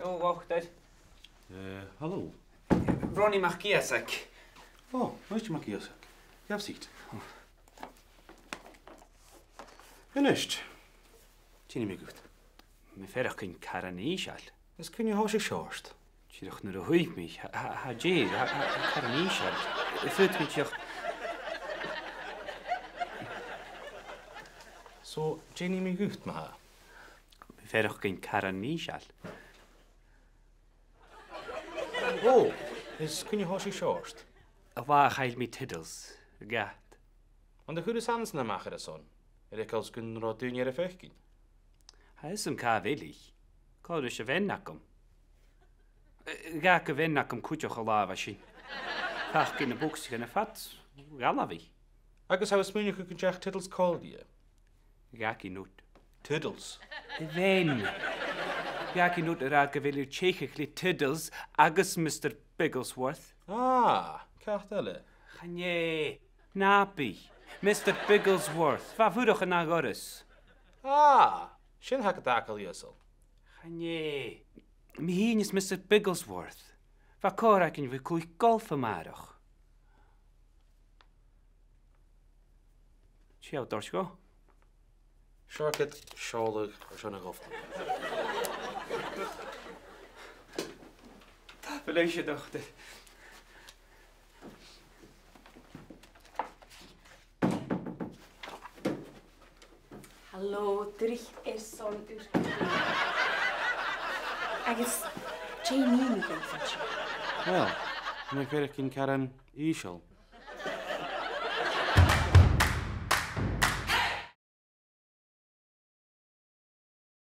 Oh, wacht. Hallo. Ronnie mag Gàidhlig. Oh, weet je mag Gàidhlig? Ja, ziet. En ist. Tien me goed. Me ferach cyn caractairean. Dus kun je hoos je shorst. Tjirach naar de huid me. Ha jeer, ha caractairean. Fut me tjach. Zo, Jenny me goed, ma. Me ferach cyn caractairean. Oh, dus kun je hoos je shorst. A waagheil me tiddles. Gat. Want de goede sans na maken dat zo'n. Ik als kun rot doen je refechkin. Hij is hem willig. Còrr is je vennakum. Ga ik vennakum kutje gelava zien. Ga ik in de boekje gaan vat. Galavi. Agus hou smenig kun je titels call die. Ga ik in noot. Tiddles. Ven. Ga ik in noot raak willig tjechigli tiddles agus Mr. Bigglesworth. Ah, caractairean. Ganje. Napi. Mr. Bigglesworth. Va vurig een agorus. Ah, suidheachaidhean jesel. Ganje. Mijn is Mr. Bigglesworth. Va còrr ik in we koei golfen maardig. Chiall dorsgo. Sharket, shoulder, or zo'n hoofd. Verlees je dochter. Hallo, terug is zo'n uur. Agus, Jamie niet van je. Wel, en ik werk in Karen Ishal.